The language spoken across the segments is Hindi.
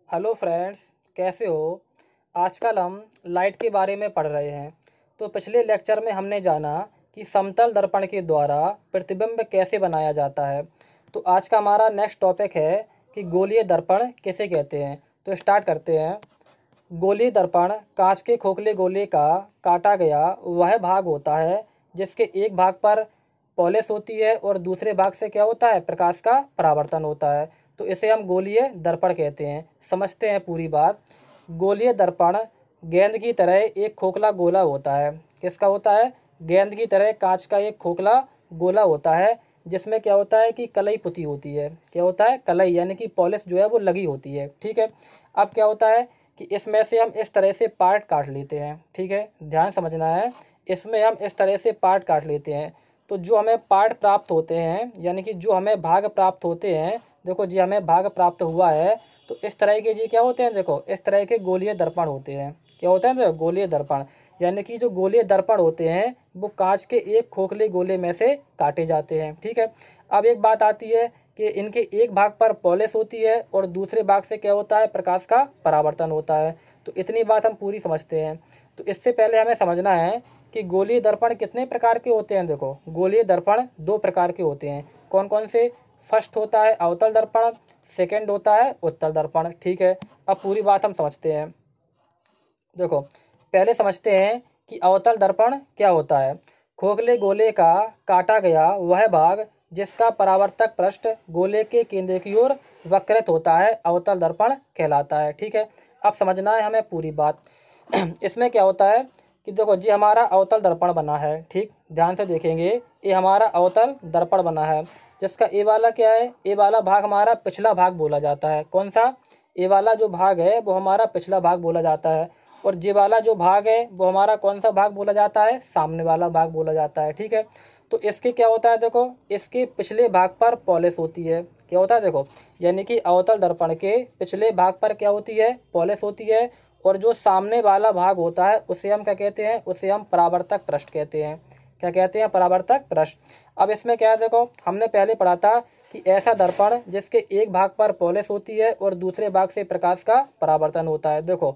हेलो फ्रेंड्स, कैसे हो। आजकल हम लाइट के बारे में पढ़ रहे हैं। तो पिछले लेक्चर में हमने जाना कि समतल दर्पण के द्वारा प्रतिबिंब कैसे बनाया जाता है। तो आज का हमारा नेक्स्ट टॉपिक है कि गोलीय दर्पण किसे कहते हैं। तो स्टार्ट करते हैं। गोलीय दर्पण कांच के खोखले गोले का काटा गया वह भाग होता है जिसके एक भाग पर पॉलिश होती है और दूसरे भाग से क्या होता है, प्रकाश का परावर्तन होता है। तो इसे हम गोलीय दर्पण कहते हैं। समझते हैं पूरी बात। गोलीय दर्पण गेंद की तरह एक खोखला गोला होता है। किसका होता है? गेंद की तरह कांच का एक खोखला गोला होता है जिसमें क्या होता है कि कलई पुती होती है। क्या होता है? कलई, यानी कि पॉलिश जो है वो लगी होती है। ठीक है। अब क्या होता है कि इसमें से हम इस तरह से पार्ट काट लेते हैं। ठीक है, ध्यान समझना है। इसमें हम इस तरह से पार्ट काट लेते हैं तो जो हमें पार्ट प्राप्त होते हैं, यानी कि जो हमें भाग प्राप्त होते हैं, देखो जी हमें भाग प्राप्त हुआ है तो इस तरह के जी क्या होते हैं, देखो इस तरह के गोलीय दर्पण होते हैं। क्या होते हैं? देखो गोलीय दर्पण, यानी कि जो गोलीय दर्पण होते हैं वो कांच के एक खोखले गोले में से काटे जाते हैं। ठीक है। अब एक बात आती है कि इनके एक भाग पर पॉलिश होती है और दूसरे भाग से क्या होता है, प्रकाश का परावर्तन होता है। तो इतनी बात हम पूरी समझते हैं। तो इससे पहले हमें समझना है कि गोलीय दर्पण कितने प्रकार के होते हैं। देखो गोलीय दर्पण दो प्रकार के होते हैं। कौन कौन से? फर्स्ट होता है अवतल दर्पण, सेकंड होता है उत्तल दर्पण। ठीक है। अब पूरी बात हम समझते हैं। देखो पहले समझते हैं कि अवतल दर्पण क्या होता है। खोखले गोले का काटा गया वह भाग जिसका परावर्तक पृष्ठ गोले के केंद्र की ओर वक्रित होता है अवतल दर्पण कहलाता है। ठीक है। अब समझना है हमें पूरी बात। इसमें क्या होता है कि देखो जी हमारा अवतल दर्पण बना है। ठीक, ध्यान से देखेंगे। ये हमारा अवतल दर्पण बना है जिसका ए वाला क्या है, ए वाला भाग हमारा पिछला भाग बोला जाता है। कौन सा? ए वाला जो भाग है वो हमारा पिछला भाग बोला जाता है। और जे वाला जो भाग है वो हमारा कौन सा भाग बोला जाता है? सामने वाला भाग बोला जाता है। ठीक है। तो इसके क्या होता है, देखो इसके पिछले भाग पर पॉलिश होती है। क्या होता है? देखो यानी कि अवतल दर्पण के पिछले भाग पर क्या होती है? पॉलिश होती है। और जो सामने वाला भाग होता है उसे हम क्या कहते हैं? उसे हम परावर्तक पृष्ठ कहते हैं। क्या कहते हैं? परावर्तक पृष्ठ। अब इसमें क्या है, देखो हमने पहले पढ़ा था कि ऐसा दर्पण जिसके एक भाग पर पॉलिश होती है और दूसरे भाग से प्रकाश का परावर्तन होता है। देखो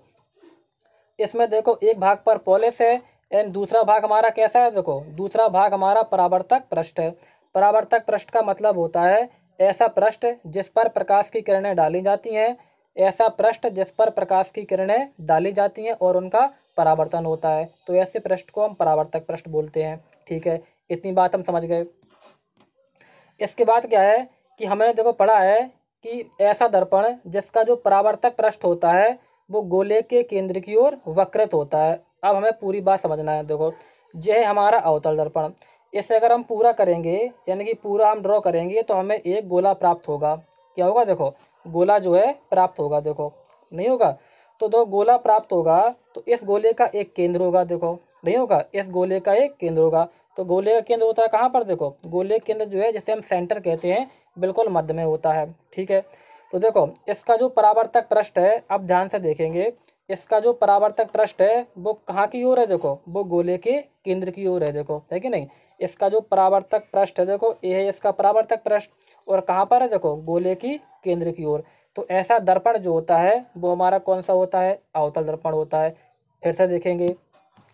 इसमें देखो एक भाग पर पॉलिश है एंड दूसरा भाग हमारा कैसा है? देखो दूसरा भाग हमारा परावर्तक पृष्ठ है। परावर्तक पृष्ठ का मतलब होता है ऐसा पृष्ठ जिस पर प्रकाश की किरणें डाली जाती हैं। ऐसा पृष्ठ जिस पर प्रकाश की किरणें डाली जाती हैं और उनका परावर्तन होता है। तो ऐसे पृष्ठ को हम परावर्तक पृष्ठ बोलते हैं। ठीक है, इतनी बात हम समझ गए। इसके बाद क्या है कि हमने देखो पढ़ा है कि ऐसा दर्पण जिसका जो परावर्तक पृष्ठ होता है वो गोले के केंद्र की ओर वक्रित होता है। अब हमें पूरी बात समझना है। देखो यह है हमारा अवतल दर्पण। इसे अगर हम पूरा करेंगे, यानी कि पूरा हम ड्रॉ करेंगे तो हमें एक गोला प्राप्त होगा। क्या होगा? देखो गोला जो है प्राप्त होगा। देखो नहीं होगा तो दो गोला प्राप्त होगा तो इस गोले का एक केंद्र होगा। देखो नहीं होगा, इस गोले का एक केंद्र होगा। तो गोले का केंद्र होता है कहाँ पर? देखो गोले का केंद्र जो है जिसे हम सेंटर कहते हैं, बिल्कुल मध्य में होता है। ठीक है। तो देखो इसका जो परावर्तक पृष्ठ है, अब ध्यान से देखेंगे, इसका जो परावर्तक पृष्ठ है वो कहाँ की ओर है? देखो वो गोले के केंद्र की ओर है। देखो है कि नहीं? इसका जो परावर्तक पृष्ठ है, देखो ये है इसका परावर्तक पृष्ठ और कहाँ पर है? देखो गोले की केंद्र की ओर। तो ऐसा दर्पण जो होता है वो हमारा कौन सा होता है? अवतल दर्पण होता है। फिर से देखेंगे,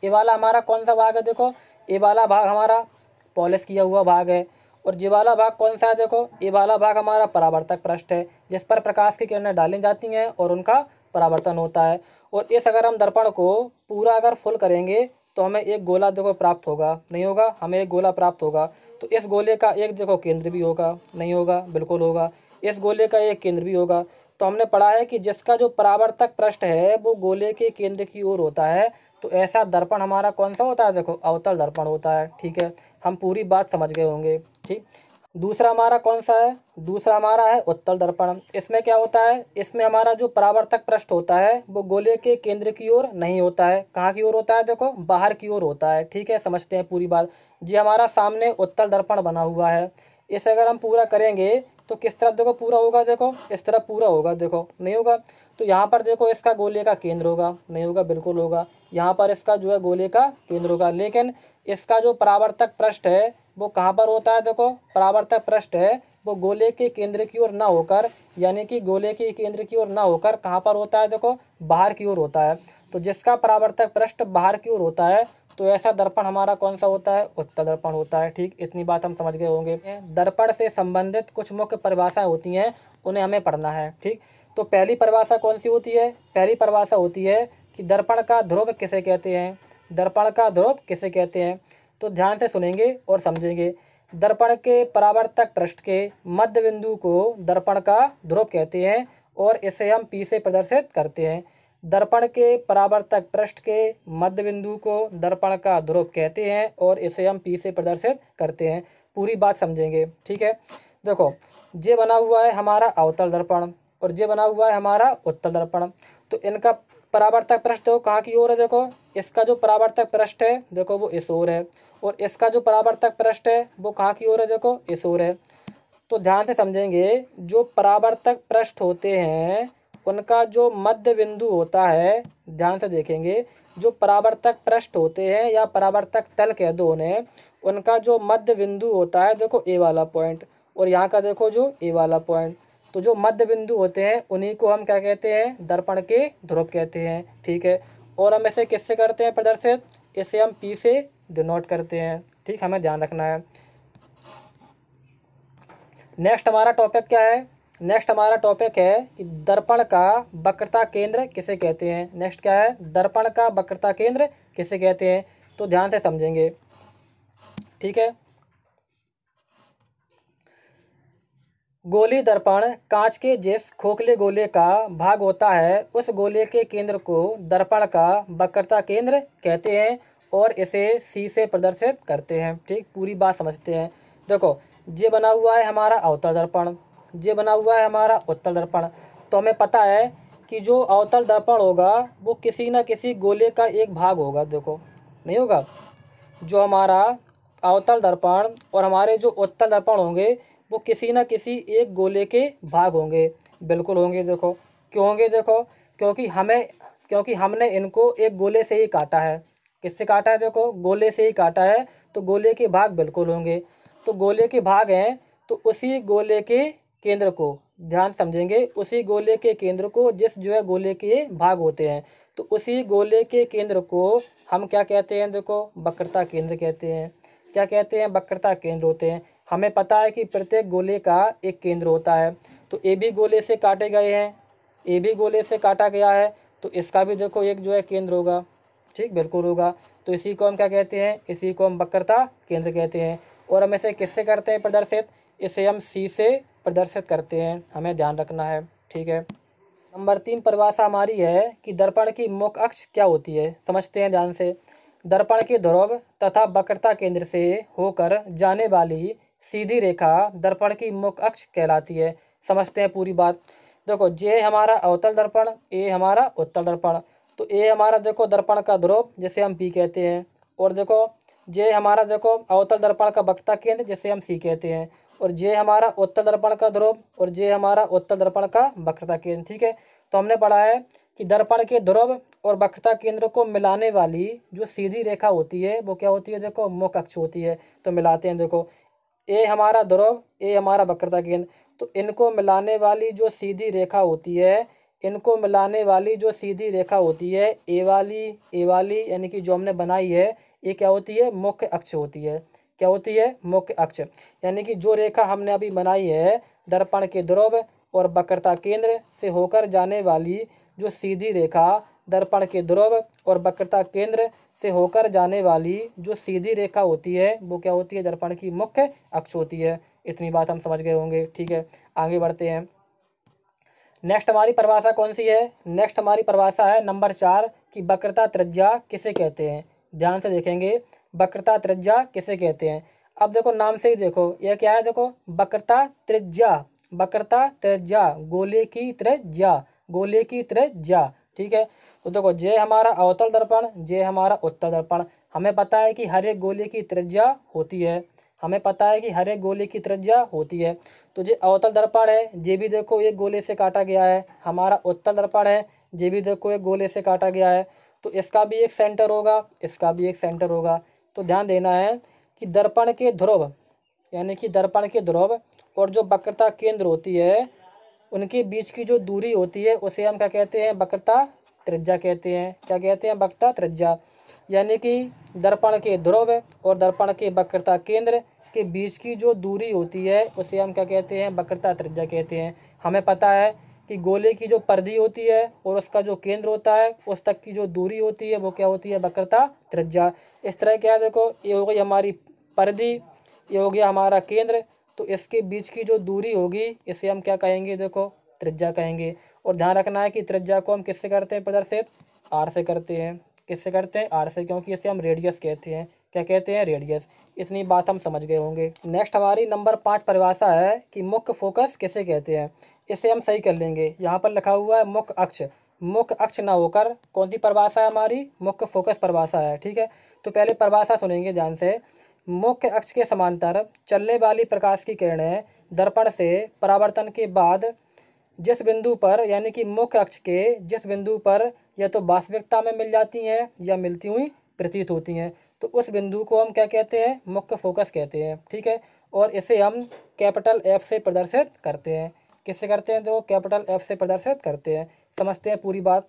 ये वाला हमारा कौन सा भाग है? देखो ये वाला भाग हमारा पॉलिश किया हुआ भाग है। और ये वाला भाग कौन सा है? देखो ये वाला भाग हमारा परावर्तक पृष्ठ है जिस पर प्रकाश की किरणें डाली जाती हैं और उनका परावर्तन होता है। और इस अगर हम दर्पण को पूरा अगर फुल करेंगे तो हमें एक गोला देखो प्राप्त होगा। नहीं होगा? हमें एक गोला प्राप्त होगा। तो इस गोले का एक देखो केंद्र भी होगा। नहीं होगा? बिल्कुल होगा। इस गोले का एक केंद्र भी होगा। तो हमने पढ़ा है कि जिसका जो परावर्तक पृष्ठ है वो गोले के केंद्र की ओर होता है। तो ऐसा दर्पण हमारा कौन सा होता है? देखो अवतल दर्पण होता है। ठीक है, हम पूरी बात समझ गए होंगे। ठीक, दूसरा हमारा कौन सा है? दूसरा हमारा है उत्तल दर्पण। इसमें क्या होता है? इसमें हमारा जो परावर्तक पृष्ठ होता है वो गोले के केंद्र की ओर नहीं होता है। कहाँ की ओर होता है? देखो बाहर की ओर होता है। ठीक है, समझते हैं पूरी बात। जी हमारा सामने उत्तल दर्पण बना हुआ है। इसे अगर हम पूरा करेंगे तो किस तरफ देखो पूरा होगा? देखो इस तरफ पूरा होगा। देखो नहीं होगा? तो यहाँ पर देखो इसका गोले का केंद्र होगा। नहीं होगा? बिल्कुल होगा। यहाँ पर इसका जो है गोले का केंद्र होगा। लेकिन इसका जो परावर्तक पृष्ठ है वो कहाँ पर होता है? देखो परावर्तक पृष्ठ है वो गोले के केंद्र की ओर ना होकर, यानी कि गोले के केंद्र की ओर ना होकर कहाँ पर होता है, देखो बाहर की ओर होता है। तो जिसका परावर्तक पृष्ठ बाहर की ओर होता है तो ऐसा दर्पण हमारा कौन सा होता है, उत्तल दर्पण होता है। ठीक, इतनी बात हम समझ गए होंगे। दर्पण से संबंधित कुछ मुख्य परिभाषाएं होती हैं, उन्हें हमें पढ़ना है। ठीक, तो पहली परिभाषा कौन सी होती है, पहली परिभाषा होती है कि दर्पण का ध्रुव किसे कहते हैं। दर्पण का ध्रुव किसे कहते हैं, तो ध्यान से सुनेंगे और समझेंगे। दर्पण के परावर्तक पृष्ठ के मध्य बिंदु को दर्पण का ध्रुव कहते हैं और इसे हम P से प्रदर्शित करते हैं। दर्पण के परावर्तक पृष्ठ के मध्य बिंदु को दर्पण का ध्रुव कहते हैं और इसे हम P से प्रदर्शित करते हैं। पूरी बात समझेंगे। ठीक है, देखो ये बना हुआ है हमारा अवतल दर्पण और ये बना हुआ है हमारा उत्तल दर्पण। तो इनका परावर्तक पृष्ठ देखो कहाँ की ओर है, देखो इसका जो परावर्तक पृष्ठ है देखो वो इस ओर है और इसका जो परावर्तक पृष्ठ है वो कहाँ की ओर है, देखो इस ओर है। तो ध्यान से समझेंगे, जो परावर्तक पृष्ठ होते हैं उनका जो मध्य बिंदु होता है, ध्यान से देखेंगे, जो परावर्तक पृष्ठ होते हैं या परावर्तक तल कह दो उन्हें, उनका जो मध्य बिंदु होता है देखो ए वाला पॉइंट और यहाँ का देखो जो ए वाला पॉइंट। तो जो मध्य बिंदु होते हैं उन्हीं को हम क्या कहते हैं, दर्पण के ध्रुव कहते हैं। ठीक है, और हम इसे किससे करते हैं प्रदर्शित, इसे हम P से डिनोट करते हैं। ठीक, हमें ध्यान रखना है। नेक्स्ट हमारा टॉपिक क्या है, नेक्स्ट हमारा टॉपिक है कि दर्पण का वक्रता केंद्र किसे कहते हैं। नेक्स्ट क्या है, दर्पण का वक्रता केंद्र किसे कहते हैं, तो ध्यान से समझेंगे। ठीक है, गोली दर्पण कांच के जिस खोखले गोले का भाग होता है उस गोले के केंद्र को दर्पण का वक्रता केंद्र कहते हैं और इसे C से प्रदर्शित करते हैं। ठीक, पूरी बात समझते हैं। देखो ये बना हुआ है हमारा अवतल दर्पण, ये बना हुआ है हमारा उत्तल दर्पण। तो हमें पता है कि जो अवतल दर्पण होगा वो किसी न किसी गोले का एक भाग होगा, देखो नहीं होगा। जो हमारा अवतल दर्पण और हमारे जो उत्तल दर्पण होंगे वो किसी न किसी एक गोले के भाग होंगे, बिल्कुल होंगे। देखो क्यों होंगे, देखो क्योंकि हमने इनको एक गोले से ही काटा है। किससे काटा है, देखो गोले से ही काटा है, तो गोले के भाग बिल्कुल होंगे। तो गोले के भाग हैं तो उसी गोले के केंद्र को, ध्यान समझेंगे, उसी गोले के केंद्र को जिस जो है गोले के भाग होते हैं तो उसी गोले के केंद्र को हम क्या कहते हैं, देखो वक्रता केंद्र कहते हैं। क्या कहते हैं, वक्रता केंद्र होते हैं। हमें पता है कि प्रत्येक गोले का एक केंद्र होता है। तो ए भी गोले से काटे गए हैं, ए भी गोले से काटा गया है तो इसका भी देखो एक जो है केंद्र होगा। ठीक, बिल्कुल होगा। तो इसी को हम क्या कहते हैं, इसी को हम वक्रता केंद्र कहते हैं। और हम इसे किससे करते हैं प्रदर्शित, इसे हम C से प्रदर्शित करते हैं, हमें ध्यान रखना है। ठीक है, नंबर 3 परिभाषा हमारी है कि दर्पण की मुख्य अक्ष क्या होती है। समझते हैं ध्यान से। दर्पण के ध्रुव तथा वक्रता केंद्र से होकर जाने वाली सीधी रेखा दर्पण की मुख्य अक्ष कहलाती है। समझते हैं पूरी बात। देखो ये हमारा अवतल दर्पण, ये हमारा उत्तल दर्पण। तो ये हमारा देखो दर्पण का ध्रुव जिसे हम P कहते हैं और देखो ये हमारा देखो अवतल दर्पण का वक्रता केंद्र जिसे हम C कहते हैं और ये हमारा उत्तल दर्पण का ध्रुव और ये हमारा उत्तल दर्पण का वक्रता केंद्र। ठीक है, तो हमने पढ़ा है कि दर्पण के ध्रुव और वक्रता केंद्र को मिलाने वाली जो सीधी रेखा होती है वो क्या होती है, देखो मुख्य अक्ष होती है। तो मिलाते हैं, देखो ए हमारा ध्रुव, ए हमारा वक्रता केंद्र। तो इनको मिलाने वाली जो सीधी रेखा होती है, इनको मिलाने वाली जो सीधी रेखा होती है ए वाली यानी कि जो हमने बनाई है ये क्या होती है, मुख्य अक्ष होती है। क्या होती है, मुख्य अक्ष। यानी कि जो रेखा हमने अभी बनाई है दर्पण के ध्रुव और वक्रता केंद्र से होकर जाने वाली जो सीधी रेखा, दर्पण के ध्रुव और वक्रता केंद्र से होकर जाने वाली जो सीधी रेखा होती है वो क्या होती है, दर्पण की मुख्य अक्ष होती है। इतनी बात हम समझ गए होंगे। ठीक है, आगे बढ़ते हैं। नेक्स्ट हमारी परिभाषा कौन सी है, नेक्स्ट हमारी परिभाषा है नंबर 4 की वक्रता त्रिज्या किसे कहते हैं। ध्यान से देखेंगे, वक्रता त्रिज्या किसे कहते हैं। अब देखो नाम से ही देखो यह क्या है, देखो वक्रता त्रिज्या, वक्रता त्रिज्या, गोले की त्रिज्या, गोले की त्रिज्या। ठीक है, तो देखो ये हमारा अवतल दर्पण, ये हमारा उत्तल दर्पण। हमें पता है कि हर एक गोले की त्रिज्या होती है, हमें पता है कि हर एक गोले की त्रिज्या होती है। तो ये अवतल दर्पण है, ये भी देखो एक गोले से काटा गया है। हमारा उत्तल दर्पण है, ये भी देखो एक गोले से काटा गया है। तो इसका भी एक सेंटर होगा, इसका भी एक सेंटर होगा। तो ध्यान देना है कि दर्पण के ध्रुव यानी कि दर्पण के ध्रुव और जो वक्रता केंद्र होती है उनके बीच की जो दूरी होती है उसे हम क्या कहते हैं, वक्रता त्रिज्या कहते हैं। क्या कहते हैं, वक्रता त्रिज्या। यानी कि दर्पण के ध्रुव और दर्पण के वक्रता केंद्र के बीच की जो दूरी होती है उसे हम क्या कहते हैं, वक्रता त्रिज्या कहते हैं। हमें पता है कि गोले की जो परिधि होती है और उसका जो केंद्र होता है उस तक की जो दूरी होती है वो क्या होती है, वक्रता त्रिज्या। इस तरह क्या है, देखो ये हो गई हमारी परिधि, ये हो गया हमारा केंद्र, तो इसके बीच की जो दूरी होगी इसे हम क्या कहेंगे, देखो त्रिज्या कहेंगे। और ध्यान रखना है कि त्रिज्या को हम किससे करते हैं प्रदर्शित, आर से करते हैं। किससे करते हैं, आर से, क्योंकि इसे हम रेडियस कहते हैं। क्या कहते हैं, रेडियस। इतनी बात हम समझ गए होंगे। नेक्स्ट हमारी नंबर 5 परिभाषा है कि मुख्य फोकस किसे कहते हैं। इसे हम सही कर लेंगे। यहाँ पर लिखा हुआ है मुख्य अक्ष। मुख्य अक्ष ना होकर कौन सी परिभाषा है हमारी, मुख्य फोकस परिभाषा है। ठीक है, तो पहले परिभाषा सुनेंगे ध्यान से। मुख्य अक्ष के समांतर चलने वाली प्रकाश की किरणें दर्पण से परावर्तन के बाद जिस बिंदु पर, यानी कि मुख्य अक्ष के जिस बिंदु पर या तो वास्तविकता में मिल जाती हैं या मिलती हुई प्रतीत होती हैं, तो उस बिंदु को हम क्या कहते हैं, मुख्य फोकस कहते हैं। ठीक है, और इसे हम कैपिटल एफ से प्रदर्शित करते हैं। किससे करते हैं, तो कैपिटल एफ से प्रदर्शित करते हैं। समझते हैं पूरी बात।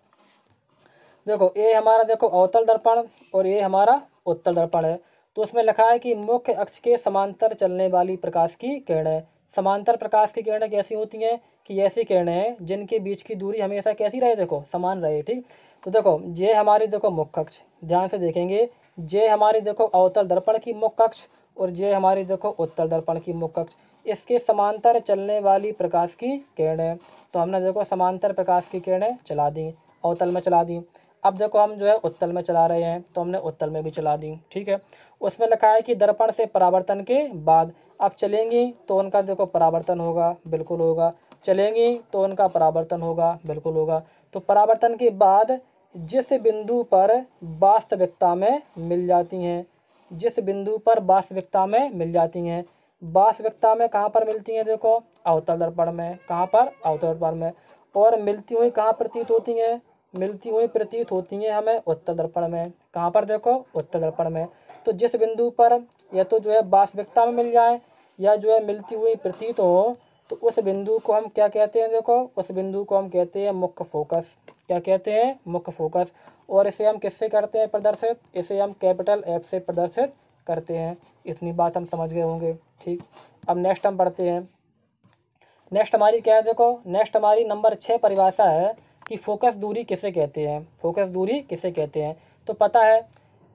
देखो ये हमारा, देखो अवतल दर्पण और ये हमारा उत्तल दर्पण है। तो उसमें लिखा है कि मुख्य अक्ष के समांतर चलने वाली प्रकाश की किरणें। समांतर प्रकाश की किरणें कैसी होती हैं, कि ऐसी किरणें हैं जिनके बीच की दूरी हमेशा कैसी रहे, देखो समान रहे। ठीक, तो देखो ये हमारी, देखो मुख्य अक्ष, ध्यान से देखेंगे, ये हमारी देखो अवतल दर्पण की मुख्य अक्ष और ये हमारी देखो उत्तल दर्पण की मुख्य अक्ष। इसके समांतर चलने वाली प्रकाश की किरणें, तो हमने देखो समांतर प्रकाश की किरणें चला दी, अवतल में चला दी। अब देखो हम जो है उत्तल में चला रहे हैं, तो हमने उत्तल में भी चला दी। ठीक है, उसमें लिखा है कि दर्पण से परावर्तन के बाद अब चलेंगी तो उनका देखो परावर्तन होगा, बिल्कुल होगा। चलेंगी तो उनका परावर्तन होगा, बिल्कुल होगा। तो परावर्तन के बाद जिस बिंदु पर वास्तविकता में मिल जाती हैं, जिस बिंदु पर वास्तविकता में मिल जाती हैं, वास्तविकता में कहाँ पर मिलती हैं, देखो अवतल दर्पण में। कहाँ पर, अवतल दर्पण में। और मिलती हुई कहाँ प्रतीत होती हैं, मिलती हुई प्रतीत होती हैं हमें उत्तल दर्पण में। कहाँ पर, देखो उत्तल दर्पण में। तो जिस बिंदु पर या तो जो है वास्तविकता में मिल जाए या जो है मिलती हुई प्रतीत हो, तो उस बिंदु को हम क्या कहते हैं, देखो उस बिंदु को हम कहते हैं मुख्य फोकस। क्या कहते हैं, मुख्य फोकस। और इसे हम किससे करते हैं प्रदर्शित, इसे हम कैपिटल एफ से प्रदर्शित करते हैं। इतनी बात हम समझ गए होंगे। ठीक, अब नेक्स्ट हम पढ़ते हैं। नेक्स्ट हमारी क्या है, देखो नेक्स्ट हमारी नंबर 6 परिभाषा है कि फोकस दूरी किसे कहते हैं। फोकस दूरी किसे कहते हैं, तो पता है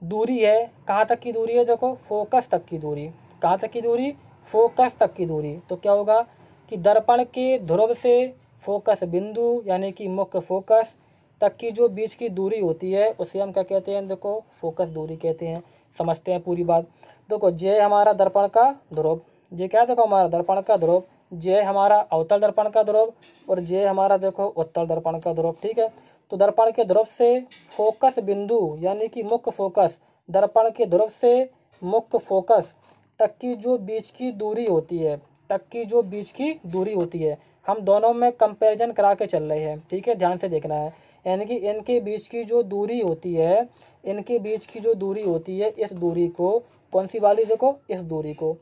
दूरी है, कहाँ तक की दूरी है, देखो फोकस तक की दूरी। कहाँ तक की दूरी, फोकस तक की दूरी। तो क्या होगा कि दर्पण के ध्रुव से फोकस बिंदु यानी कि मुख्य फोकस तक की जो बीच की दूरी होती है उसे हम क्या कहते हैं, देखो फोकस दूरी कहते हैं। समझते हैं पूरी बात। देखो ये हमारा दर्पण का ध्रुव, ये क्या है, देखो हमारा दर्पण का ध्रुव, ये हमारा अवतल दर्पण का ध्रुव और ये हमारा देखो उत्तल दर्पण का ध्रुव। ठीक है, तो दर्पण के ध्रुव से फोकस बिंदु यानी कि मुख्य फोकस, दर्पण के ध्रुव से मुख्य फोकस तक की जो बीच की दूरी होती है, तक की जो बीच की दूरी होती है, हम दोनों में कंपैरिजन करा के चल रहे हैं। ठीक है, ध्यान से देखना है। यानी कि इनके बीच की जो दूरी होती है, इनके बीच की जो दूरी होती है, इस दूरी को कौन सी वाली, देखो इस दूरी को,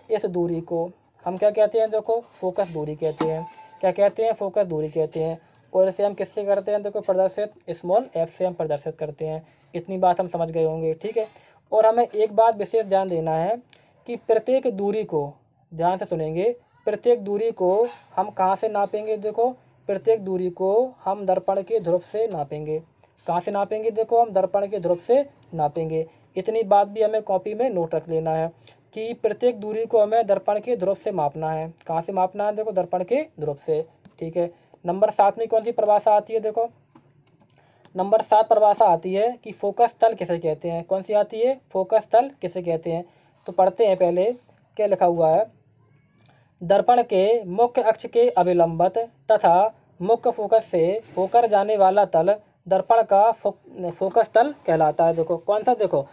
इस दूरी को हम क्या कहते हैं, देखो फोकस दूरी कहते हैं। क्या कहते हैं, फोकस दूरी कहते हैं। और इसे हम किससे करते हैं, देखो प्रदर्शित स्मॉल एफ से हम प्रदर्शित करते हैं। इतनी बात हम समझ गए होंगे। ठीक है, और हमें एक बात विशेष ध्यान देना है कि प्रत्येक दूरी को, ध्यान से सुनेंगे, प्रत्येक दूरी को हम कहाँ से नापेंगे, देखो प्रत्येक दूरी को हम दर्पण के ध्रुव से नापेंगे। कहाँ से नापेंगे, देखो हम दर्पण के ध्रुव से नापेंगे। इतनी बात भी हमें कॉपी में नोट रख लेना है कि प्रत्येक दूरी को हमें दर्पण के ध्रुव से मापना है। कहाँ से मापना है, देखो दर्पण के ध्रुव से। ठीक है, नंबर 7 में कौन सी परिभाषा आती है, देखो नंबर 7 परिभाषा आती है कि फोकस तल किसे कहते हैं। कौन सी आती है, फोकस तल किसे कहते हैं। तो पढ़ते हैं पहले, क्या लिखा हुआ है। दर्पण के मुख्य अक्ष के अभिलंबत तथा मुख्य फोकस से होकर जाने वाला तल दर्पण का फोकस तल कहलाता है। देखो कौन सा, देखो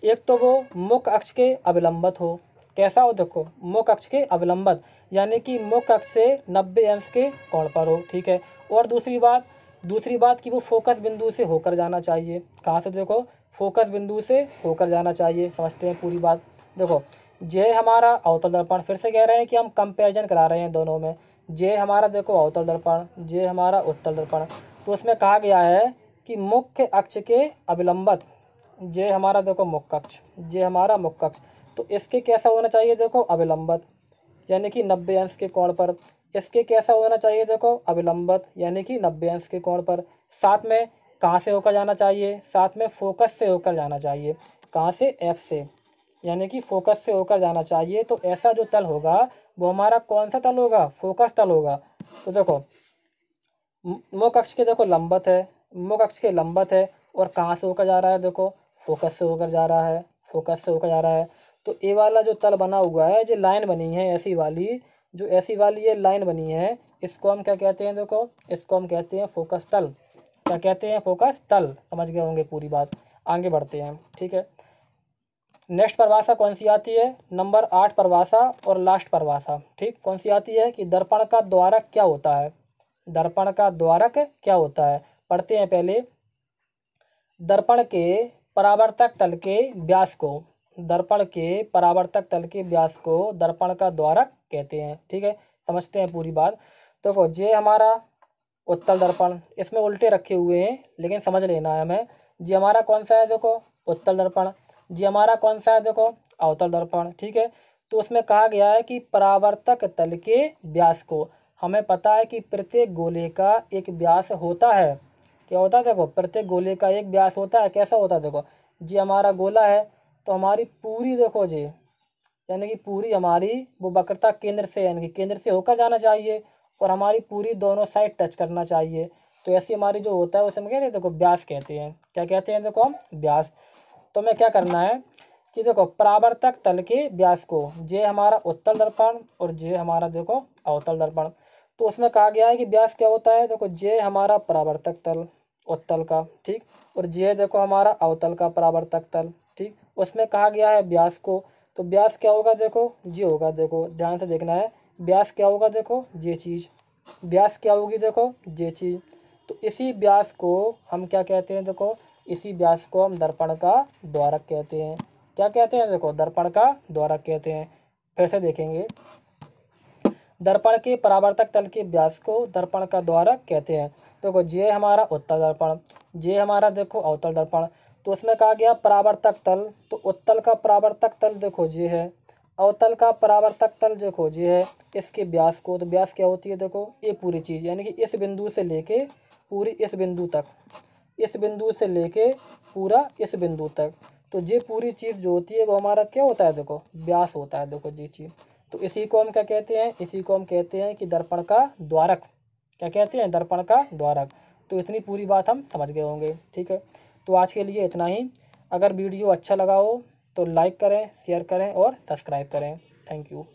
एक तो वो मुख्य अक्ष के अभिलंबत हो, कैसा हो, देखो मुख्य अक्ष के अभिलंबत यानी कि मुख्य अक्ष से 90 अंश के कोण पर हो। ठीक है, और दूसरी बात कि वो फोकस बिंदु से होकर जाना चाहिए। कहाँ से, देखो फोकस बिंदु से होकर जाना चाहिए। समझते हैं पूरी बात। देखो जे हमारा अवतल दर्पण, फिर से कह रहे हैं कि हम कंपैरिजन करा रहे हैं दोनों में। जे हमारा देखो अवतल दर्पण, जे हमारा उत्तल दर्पण। तो उसमें कहा गया है कि मुख्य अक्ष के अभिलंबत, जे हमारा देखो मुख्य अक्ष, जे हमारा मुख्य अक्ष, तो इसके कैसा होना चाहिए देखो अभिलंबत, यानी कि 90 अंश के कोण पर। इसके कैसा होना चाहिए देखो अभिलंबत, यानी कि 90 अंश के कोण पर। साथ में कहाँ से होकर जाना चाहिए, साथ में फोकस से होकर जाना चाहिए। कहाँ से, एफ से, यानी कि फोकस से होकर जाना चाहिए। तो ऐसा जो तल होगा वो हमारा कौन सा तल होगा, फोकस तल होगा। तो देखो मुख्य अक्ष के देखो लंबत है, मुख्य अक्ष के लंबत है, और कहाँ से होकर जा रहा है देखो फोकस से होकर जा रहा है, फोकस से होकर जा रहा है। तो ये वाला जो तल बना हुआ है, जो लाइन बनी है ऐसी वाली, जो ऐसी वाली ये लाइन बनी है, इसको हम क्या कहते हैं देखो, इसको हम कहते हैं फोकस तल। क्या कहते हैं, फोकस तल। समझ गए होंगे पूरी बात। आगे बढ़ते हैं, ठीक है। नेक्स्ट परिभाषा कौन सी आती है, नंबर 8 परिभाषा और लास्ट परिभाषा, ठीक। कौन सी आती है कि दर्पण का द्वारक क्या होता है, दर्पण का द्वारक क्या होता है। पढ़ते हैं पहले। दर्पण के परावर्तक तल के व्यास को, दर्पण के परावर्तक तल के व्यास को दर्पण का द्वारक कहते हैं, ठीक है। समझते हैं पूरी बात। देखो जे हमारा उत्तल दर्पण, इसमें उल्टे रखे हुए हैं लेकिन समझ लेना है हमें। जी हमारा कौन सा है देखो उत्तल दर्पण, जी हमारा कौन सा है देखो अवतल दर्पण, ठीक है। तो उसमें कहा गया है कि परावर्तक तल के व्यास को, हमें पता है कि प्रत्येक गोले का एक व्यास होता है। क्या होता है देखो, प्रत्येक गोले का एक व्यास होता है। कैसा होता है देखो, जी हमारा गोला है तो हमारी पूरी देखो जी, यानी कि पूरी हमारी वो वक्रता केंद्र से, यानी कि केंद्र से होकर जाना चाहिए, और हमारी पूरी दोनों साइड टच करना चाहिए। तो ऐसी हमारी जो होता है उसे हम कहते हैं देखो व्यास कहते हैं। क्या कहते हैं देखो हम, व्यास। तो हमें क्या करना है कि देखो परावर्तक तल के व्यास को, जे हमारा उत्तल दर्पण और जे हमारा देखो अवतल दर्पण। तो उसमें कहा गया है कि व्यास क्या होता है देखो, जे हमारा परावर्तक तल उत्तल का, ठीक, और जे देखो हमारा अवतल का परावर्तक तल, ठीक। उसमें कहा गया है व्यास को, तो व्यास क्या होगा देखो, जे होगा, देखो ध्यान से देखना है। व्यास क्या होगा देखो, जे चीज़, व्यास क्या होगी देखो, जे चीज़। तो इसी व्यास को हम क्या कहते हैं देखो, इसी व्यास को हम दर्पण का द्वारक कहते हैं। क्या कहते हैं देखो, दर्पण का द्वारक कहते हैं। फिर से देखेंगे, दर्पण के परावर्तक तल के व्यास को दर्पण का द्वारक कहते हैं। देखो जे हमारा उत्तल दर्पण, जे हमारा देखो अवतल दर्पण। तो उसमें कहा गया परावर्तक तल, तो उत्तल का परावर्तक तल देखो जे है, अवतल का परावर्तक तल देखो जे है। इसके व्यास को, तो व्यास क्या होती है देखो, ये पूरी चीज़, यानी कि इस बिंदु से लेके पूरी इस बिंदु तक, इस बिंदु से लेके पूरा इस बिंदु तक। तो ये पूरी चीज़ जो होती है वो हमारा क्या होता है देखो, व्यास होता है देखो ये चीज़। तो इसी को हम क्या कहते हैं, इसी को हम कहते हैं कि दर्पण का द्वारक। क्या कहते हैं, दर्पण का द्वारक। तो इतनी पूरी बात हम समझ गए होंगे, ठीक है। तो आज के लिए इतना ही। अगर वीडियो अच्छा लगा हो तो लाइक करें, शेयर करें और सब्सक्राइब करें। Thank you.